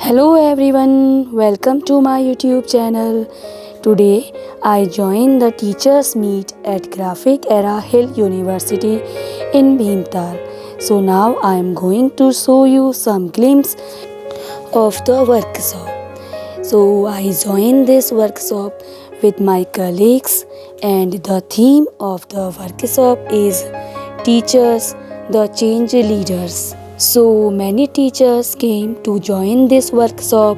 Hello everyone, welcome to my YouTube channel. Today I joined the teachers meet at Graphic Era Hill University in Bhimtal. So now I am going to show you some glimpse of the workshop. So I joined this workshop with my colleagues and the theme of the workshop is Teachers, the Change Leaders. So many teachers came to join this workshop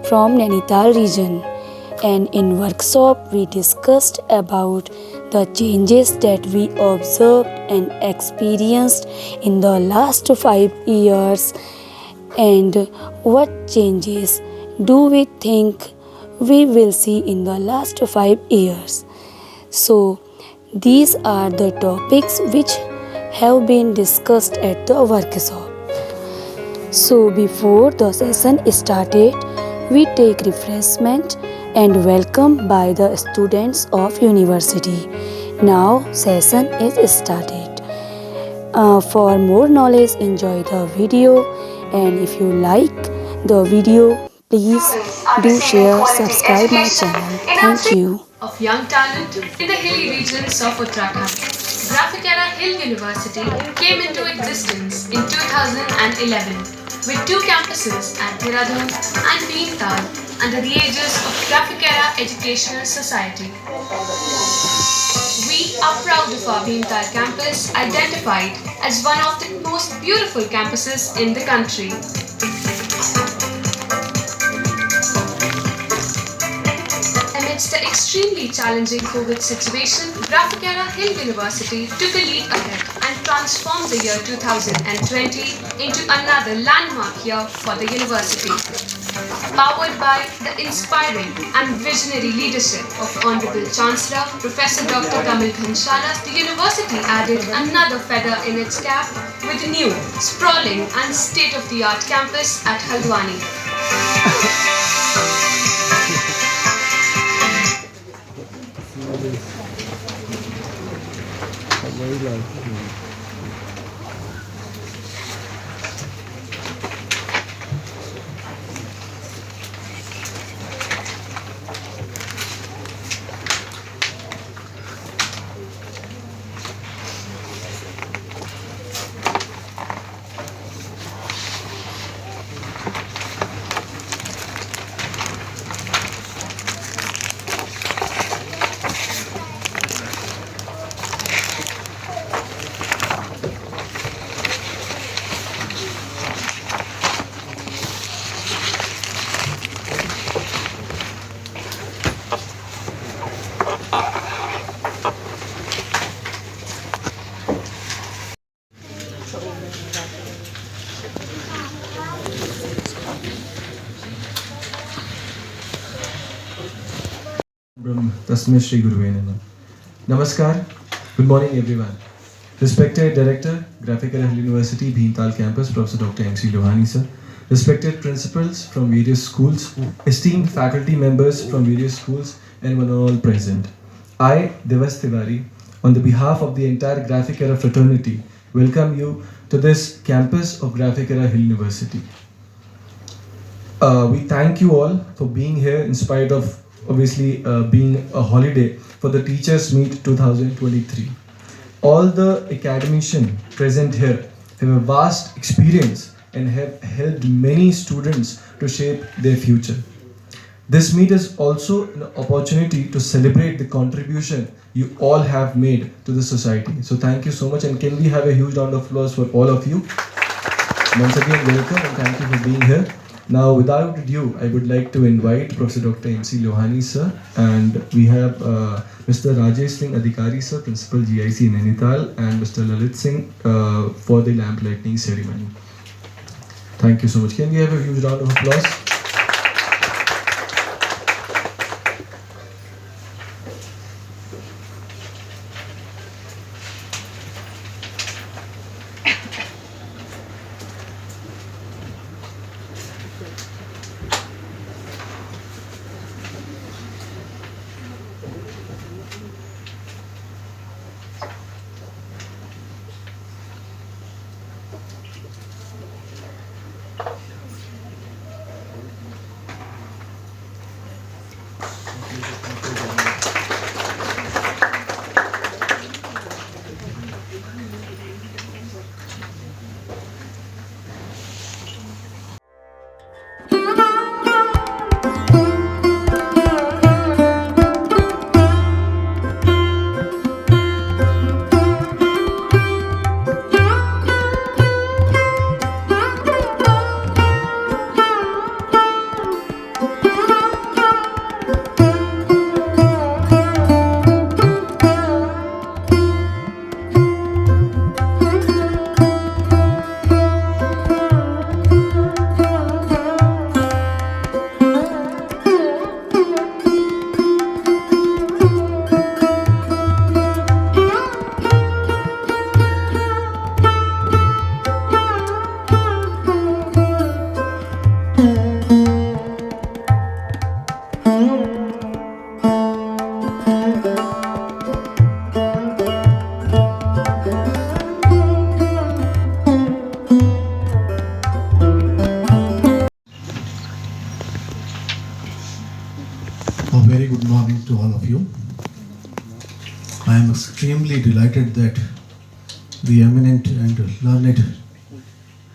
from Nainital region, and in workshop we discussed about the changes that we observed and experienced in the last 5 years and what changes do we think we will see in the last 5 years. So these are the topics which have been discussed at the workshop. So before the session started, we take refreshment and welcome by the students of university. Now session is started. For more knowledge, enjoy the video, and if you like the video, please do share, subscribe my channel. Thank you. Of young talent in the hilly regions of Uttarakhand. Graphic Era Hill University came into existence in 2011 with 2 campuses at Dehradun and Bhimtal under the aegis of Graphic Era Educational Society. We are proud of our Bhimtal campus, identified as one of the most beautiful campuses in the country. Amidst the extremely challenging COVID situation, Graphic Era Hill University took a leap ahead and transformed the year 2020 into another landmark year for the university. Powered by the inspiring and visionary leadership of Honorable Chancellor Professor Dr. Bhimtal, the university added another feather in its cap with a new, sprawling and state-of-the-art campus at Haldwani. Tasmai Shri Guruve Namah. Namaskar. Good morning, everyone. Respected Director, Graphic Era Hill University, Bhimtal Campus, Professor Dr. M.C. Lohani, sir. Respected principals from various schools, esteemed faculty members from various schools, and one and all present. I, Devas Tiwari, on the behalf of the entire Graphic Era fraternity, welcome you to this campus of Graphic Era Hill University. We thank you all for being here in spite of obviously being a holiday for the Teachers Meet 2023. All the academicians present here have a vast experience and have helped many students to shape their future. This meet is also an opportunity to celebrate the contribution you all have made to the society. So thank you so much, and can we have a huge round of applause for all of you? Once again, welcome and thank you for being here. Now, without ado, I would like to invite Professor Dr. M.C. Lohani, sir, and we have Mr. Rajesh Singh Adhikari, sir, Principal GIC Nainital, and Mr. Lalit Singh for the lamp lighting ceremony. Thank you so much. Can we have a huge round of applause? good morning to all of you. I am extremely delighted that the eminent and learned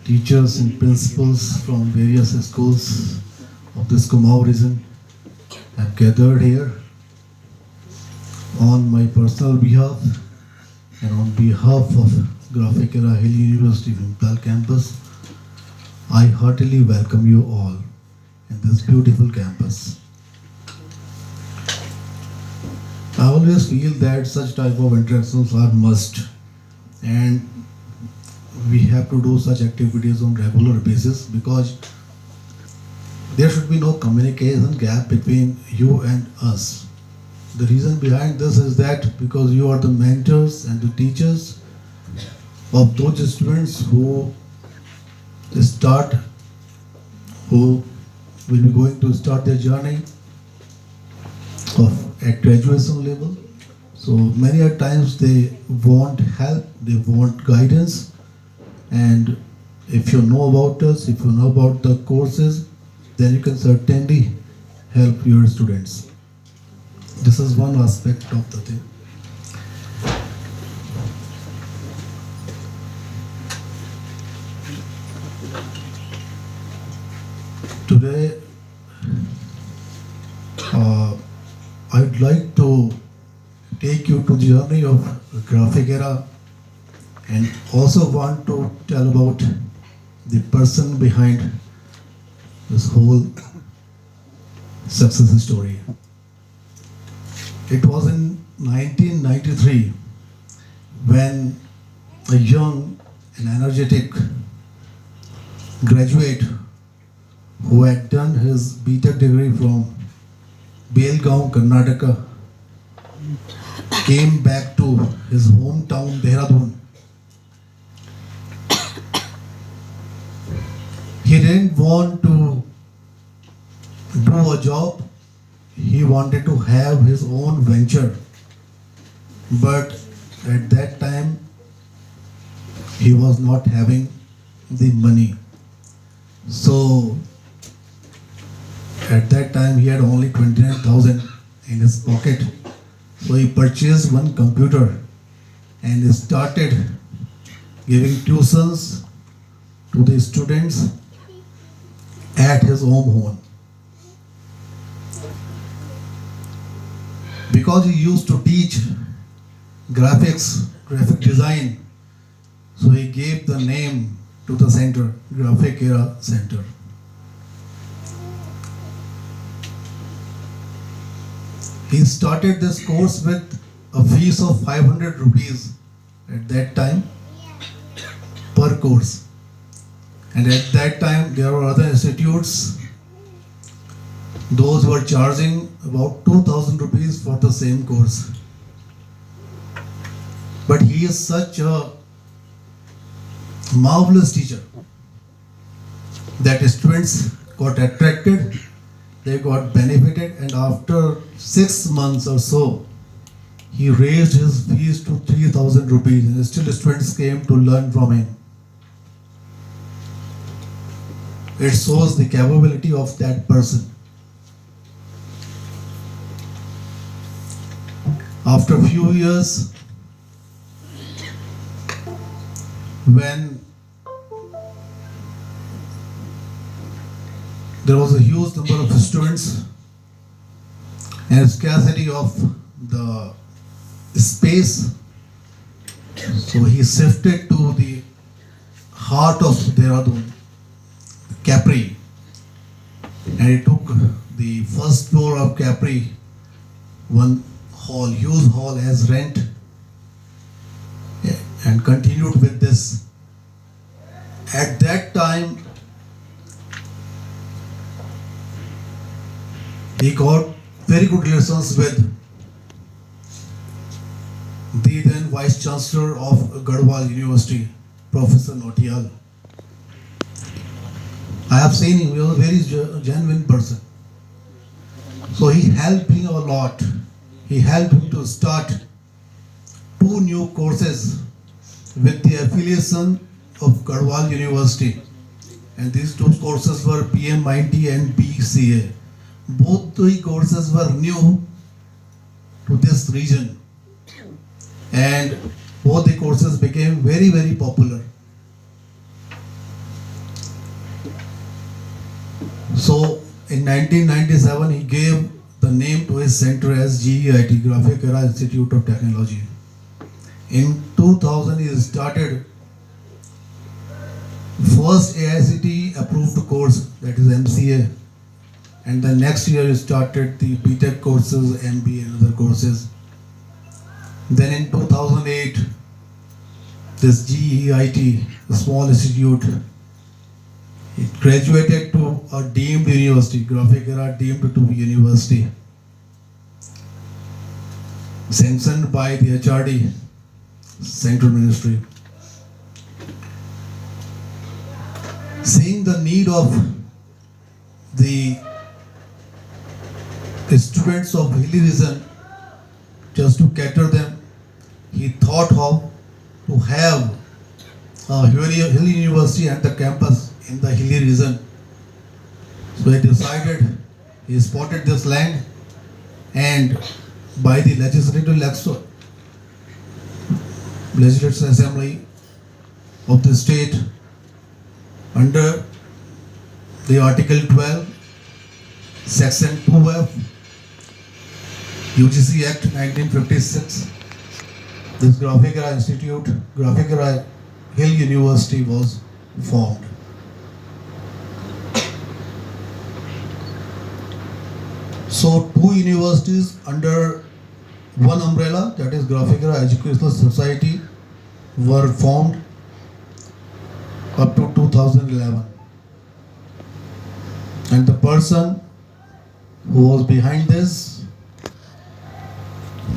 teachers and principals from various schools of this Kumaon region have gathered here on my personal behalf and on behalf of Graphic Era Hill University Bhimtal campus. I heartily welcome you all in this beautiful campus. I always feel that such type of interactions are must, and we have to do such activities on regular basis because there should be no communication gap between you and us. The reason behind this is that because you are the mentors and the teachers of those students who will be going to start their journey at graduation level. So many a times they want help, they want guidance, and if you know about us, if you know about the courses, then you can certainly help your students. This is one aspect of the thing. Today, I'd like to take you to the journey of Graphic Era and also want to tell about the person behind this whole success story. It was in 1993 when a young and energetic graduate who had done his b.tech degree from Belgaum, Karnataka, came back to his hometown Dehradun. He didn't want to do a job, he wanted to have his own venture. But at that time, he was not having the money. So at that time, he had only 29,000 in his pocket. So he purchased one computer and started giving tuitions to the students at his home. Because he used to teach graphics, graphic design, so he gave the name to the center, Graphic Era Center. He started this course with a fees of 500 rupees at that time per course. And at that time, there were other institutes, those were charging about 2,000 rupees for the same course. But he is such a marvelous teacher that students got attracted, they got benefited, and after 6 months or so, he raised his fees to 3,000 rupees, and still students came to learn from him. It shows the capability of that person. After a few years, when there was a huge number of students and scarcity of the space, so he shifted to the heart of Dehradun, Capri, and he took the first floor of Capri, one hall, huge hall as rent, and continued with this. At that time, he got very good relations with the then Vice Chancellor of Garhwal University, Professor Notial. I have seen him, he was a very genuine person. So he helped me a lot. He helped me to start 2 new courses with the affiliation of Garhwal University. And these 2 courses were PM90 and BCA. both the courses were new to this region, and both the courses became very, very popular. So in 1997, he gave the name to his center as GEIT, Graphic Era Institute of Technology. In 2000, he started first AICTE approved course, that is MCA, and the next year he started the b.tech courses, MBA and other courses. Then in 2008, this GEIT, a small institute, it graduated to a deemed university, Graphic Era deemed to be university, sanctioned by the HRD, Central Ministry. Seeing the need of the students of hilly region, just to cater them, he thought of to have a hilly university at the campus in the hilly region. So he decided, he spotted this land, and by the legislative assembly of the state, under the Article 12, Section 2F, UGC Act 1956, this Graphic Era Institute, Graphic Era Hill University was formed. So two universities under one umbrella, that is Graphic Era Educational Society, were formed up to 2011. And the person who was behind this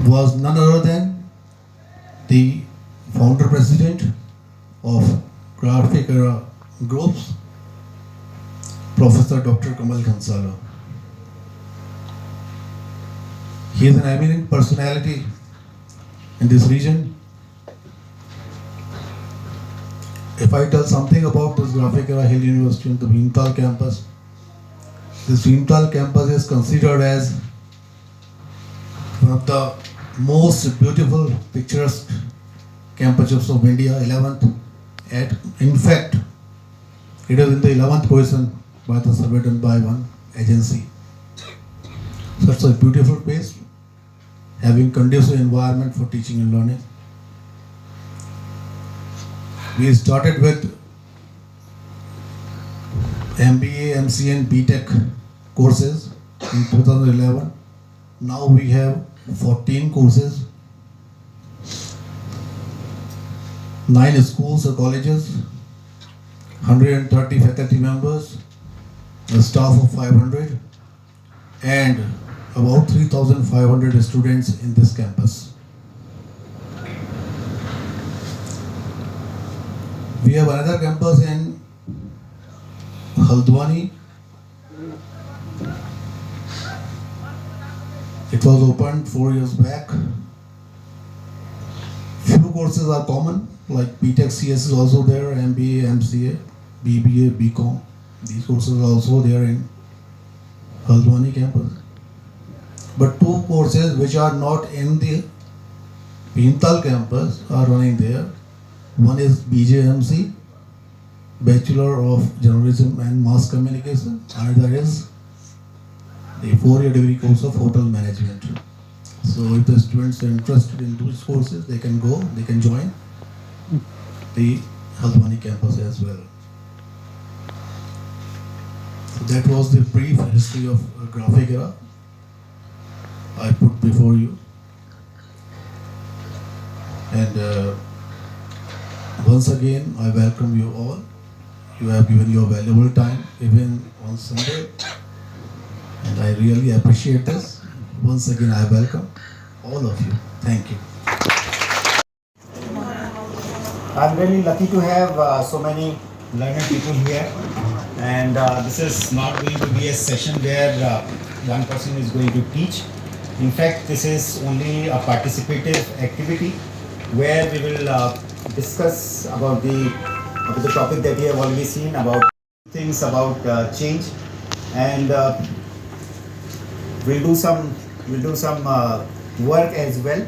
was none other than the founder president of Graphic Era Groups, Professor Dr. Kamal Khansala. He is an eminent personality in this region. If I tell something about this Graphic Era Hill University in the Bhimtal campus, this Bhimtal campus is considered as one of the most beautiful, picturesque campuses of India, 11th. In fact, it is in the 11th position by the survey done by one agency. So it's a beautiful place, having conducive environment for teaching and learning. We started with MBA, MCA and b.tech courses in 2011. Now we have 14 courses, 9 schools or colleges, 130 faculty members, a staff of 500, and about 3,500 students in this campus. We have another campus in Haldwani. It was opened 4 years back. Few courses are common, like b.tech CS is also there, MBA, MCA, BBA, BCom. These courses are also there in Haldwani campus. But 2 courses which are not in the Bhimtal campus are running there. One is BJMC, Bachelor of Journalism and Mass Communication. Another is the 4-year degree course of Hotel Management. So if the students are interested in those courses, they can go, they can join the Haldwani campus as well. So that was the brief history of Graphic Era I put before you. And once again, I welcome you all. You have given your valuable time, even on Sunday, and I really appreciate this. Once again, I welcome all of you. Thank you. I'm really lucky to have so many learned people here, and this is not going to be a session where one person is going to teach. In fact, this is only a participative activity where we will discuss about the topic that we have already seen, about things about change, and we'll do some work as well.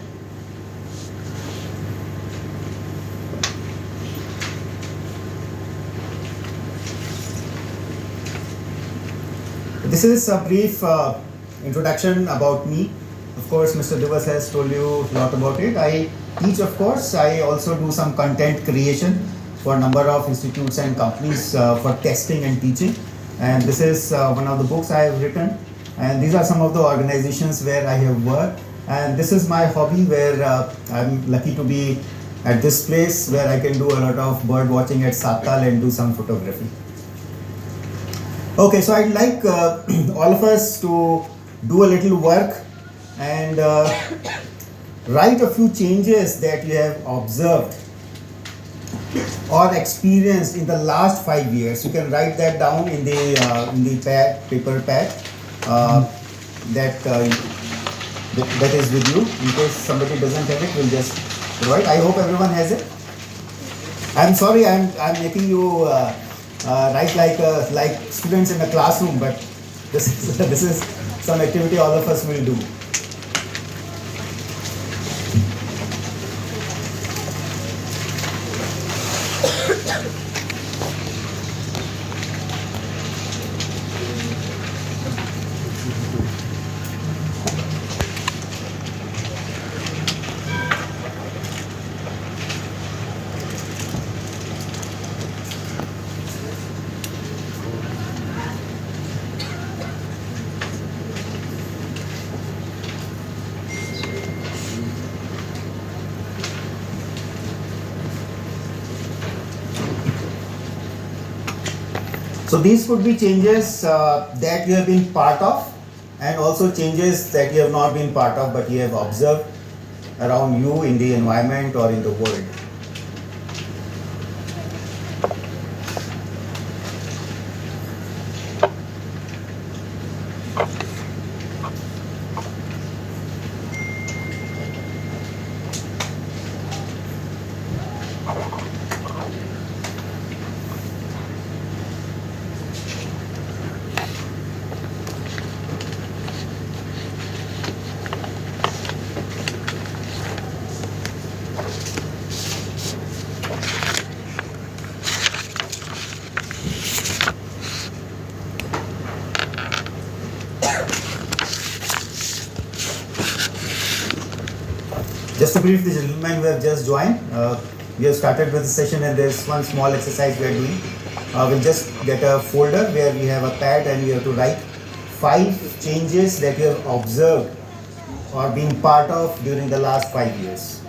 This is a brief introduction about me. Of course, Mr. Divas has told you a lot about it. I teach, of course. I also do some content creation for a number of institutes and companies for testing and teaching. And this is one of the books I have written. And these are some of the organizations where I have worked. And this is my hobby, where I'm lucky to be at this place where I can do a lot of bird watching at Satal and do some photography. Okay, so I'd like all of us to do a little work and write a few changes that you have observed or experienced in the last 5 years. You can write that down in the paper pad that is with you. In case somebody doesn't have it, we'll just provide. I hope everyone has it. I'm sorry, I'm making you write like students in a classroom, but this is some activity all of us will do. So these could be changes that you have been part of, and also changes that you have not been part of but you have observed around you in the environment or in the world. Just to brief the gentlemen who have just joined, we have started with the session and there's one small exercise we are doing. We'll just get a folder where we have a pad and we have to write 5 changes that you have observed or been part of during the last 5 years.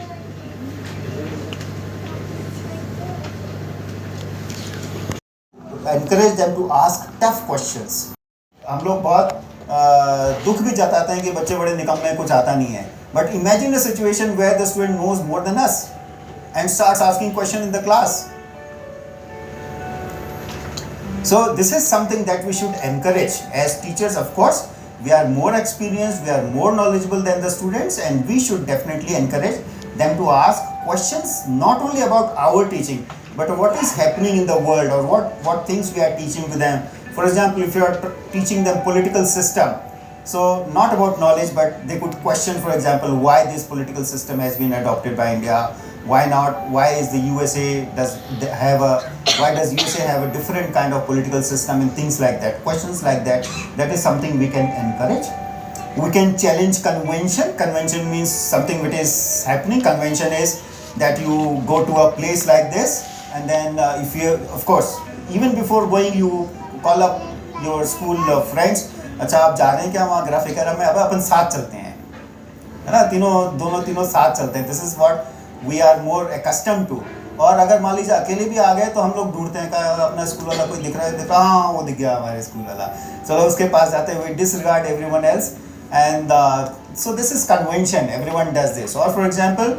Encourage them to ask tough questions. हम लोग बहुत दुख भी जताते हैं कि बच्चे बड़े निकम्मे, कुछ आता नहीं है. But imagine a situation where the student knows more than us and starts asking questions in the class. So this is something that we should encourage as teachers. Of course, we are more experienced, we are more knowledgeable than the students, and we should definitely encourage them to ask questions not only about our teaching, but what is happening in the world or what things we are teaching to them. For example, if you are teaching them political system, so not about knowledge, but they could question, for example, why this political system has been adopted by India, why not, why is the USA why does USA have a different kind of political system and things like that. Questions like that, that is something we can encourage. We can challenge convention. Convention means something which is happening. Convention is that you go to a place like this and then if you, of course, even before going you call up your school friends. अच्छा आप जा रहे हैं क्या वहाँ graphic era में? अब अपन साथ चलते हैं, है ना, तीनों साथ चलते हैं. This is what we are more accustomed to. और अगर मान लीजिए अकेले भी आ गए तो हम लोग ढूंढते हैं कि अपना स्कूल वाला कोई दिख रहा है, देखा हाँ वो दिख गया हमारे स्कूल वाला, चलो उसके पास जाते हैं. We disregard everyone else and so this is convention. Everyone does this. और फॉर एग्जांपल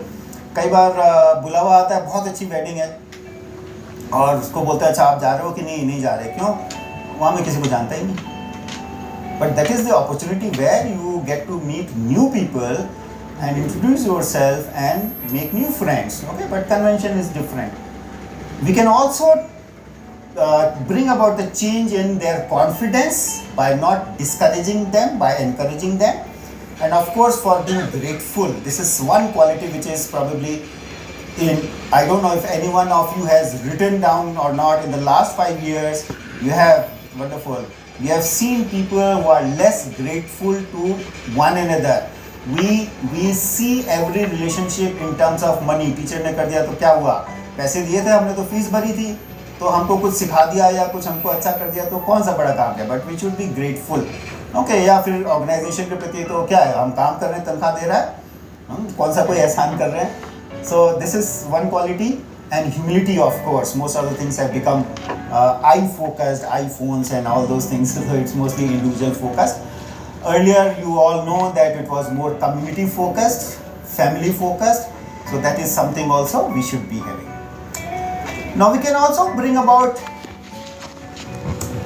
कई बार बुलावा आता है, बहुत अच्छी वेडिंग है और उसको बोलते हैं अच्छा आप जा रहे हो कि नहीं जा रहे, क्यों? वहाँ में किसी को जानता ही नहीं. But that is the opportunity where you get to meet new people and introduce yourself and make new friends. Okay, but convention is different. We can also bring about the change in their confidence by not discouraging them, by encouraging them, and of course for being grateful. This is one quality which is probably in, I don't know if any one of you has written down or not, in the last 5 years you have, wonderful, we have seen people who are less grateful to one another. We see every relationship in terms of money. Teacher ने कर दिया तो क्या हुआ, पैसे दिए थे हमने तो फीस भरी थी, तो हमको कुछ सिखा दिया या कुछ हमको अच्छा कर दिया तो कौन सा बड़ा काम है, but we should be grateful. Okay, या फिर ऑर्गेनाइजेशन के प्रति तो क्या है, हम काम कर रहे हैं, तनख्वाह दे रहा है, हम कौन सा कोई एहसान कर रहे हैं. So this is one quality. And humility, of course. Most of the things have become eye focused, iPhones and all those things, so it's mostly individual focused. Earlier you all know that it was more community focused, family focused, so that is something also we should be having. Now we can also bring about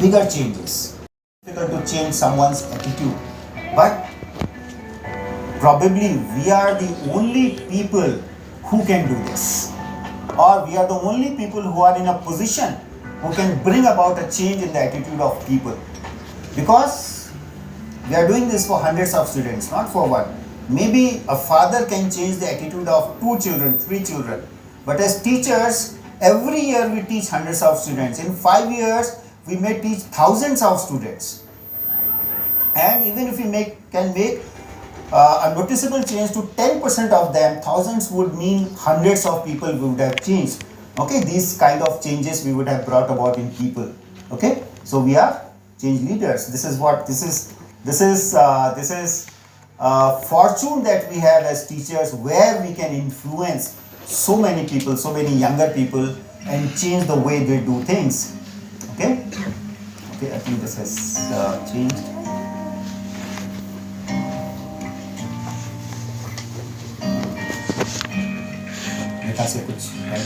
bigger changes. Difficult to change someone's attitude, but probably we are the only people who can do this, or we are the only people who are in a position who can bring about a change in the attitude of people, because we are doing this for hundreds of students, not for one. Maybe a father can change the attitude of 2 children, 3 children, but as teachers every year we teach hundreds of students. In 5 years we may teach thousands of students, and even if we can make a noticeable change to 10% of them, thousands would mean hundreds of people we would have changed. Okay, these kind of changes we would have brought about in people. Okay, so we are change leaders. This is what this is fortune that we have as teachers, where we can influence so many people, so many younger people, and change the way they do things. Okay, I think this has changed. से कुछ है.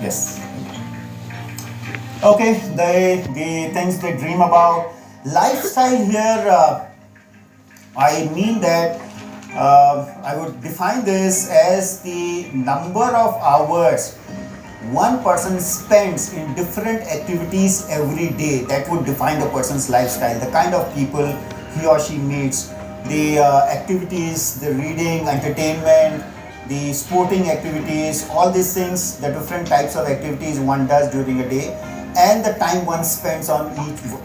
Yes. Okay, the things they dream about. Lifestyle here, I mean that I would define this as the number of hours one person spends in different activities every day. That would define the person's lifestyle, the kind of people he or she meets, the activities, the reading, entertainment, the sporting activities, all these things, the different types of activities one does during a day, and the time one spends on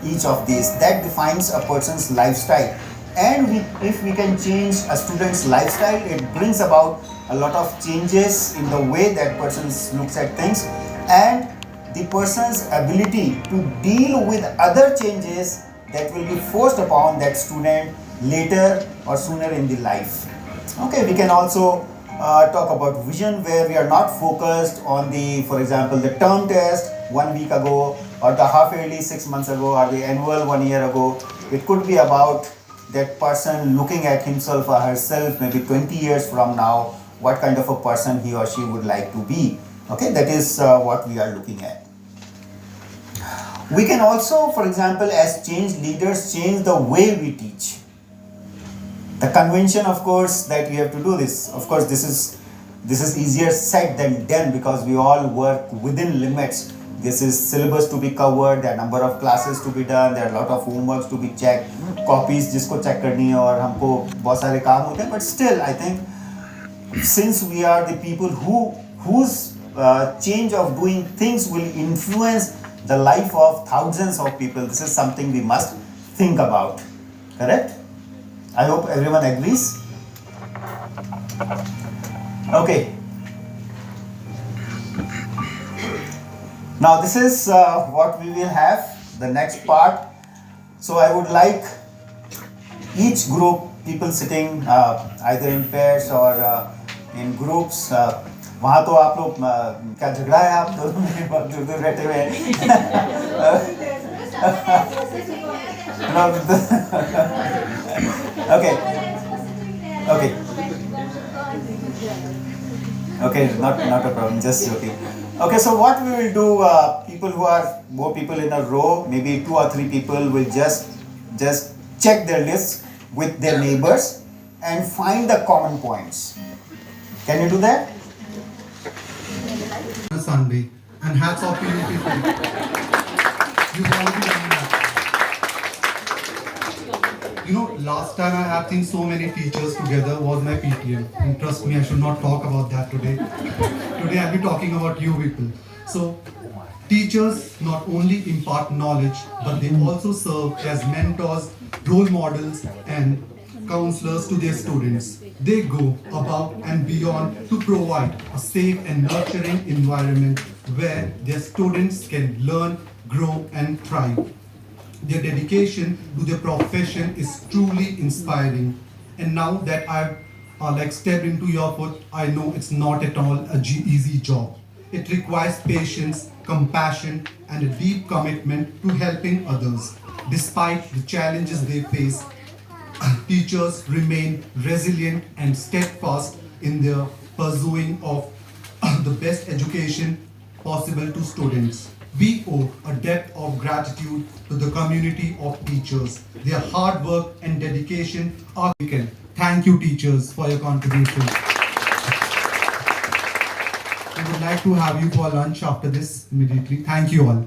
each of these, that defines a person's lifestyle. And if we can change a student's lifestyle, it brings about a lot of changes in the way that person looks at things, and the person's ability to deal with other changes that will be forced upon that student later or sooner in the life. Okay, we can also talk about vision, where we are not focused on the, for example, the term test 1 week ago, or the half yearly 6 months ago, or the annual 1 year ago. It could be about that person looking at himself or herself maybe 20 years from now, what kind of a person he or she would like to be. Okay, that is what we are looking at. We can also, for example, as change leaders, change the way we teach. The convention, of course, that we have to do this. Of course, this is easier said than done, because we all work within limits. This is syllabus to be covered, there are number of classes to be done, there are a lot of homeworks to be checked, copies जिसको check करनी है, और हमको बहुत सारे काम होते हैं. But still, I think since we are the people whose change of doing things will influence the life of thousands of people, this is something we must think about. Correct? I hope everyone agrees. Okay. Now this is what we will have, the next part. So I would like each group, people sitting either in pairs or in groups. वहाँ तो आप लोग क्या झगड़ा है आप दोनों में बहुत दूर दूर रहते हुए Okay, not a problem, just joking. Okay, so what we will do, people who are more people in a row, maybe 2 or 3 people will just check their lists with their neighbors and find the common points. Can you do that? Sunday. And hats off to you people. You've already done that. You know, last time I have seen so many teachers together was my PTM. And trust me, I should not talk about that today. Today I'll be talking about you people. So, teachers not only impart knowledge, but they also serve as mentors, role models, and counselors to their students. They go above and beyond to provide a safe and nurturing environment where their students can learn, grow, and thrive. Their dedication to their profession is truly inspiring. And now that I've stepped into your foot, I know it's not at all a easy job. It requires patience, compassion, and a deep commitment to helping others. Despite the challenges they face, teachers remain resilient and steadfast in their pursuing of the best education possible to students. We owe a debt of gratitude to the community of teachers. Their hard work and dedication are taken. Thank you, teachers, for your contribution. We would like to have you for lunch after this immediately. Thank you all.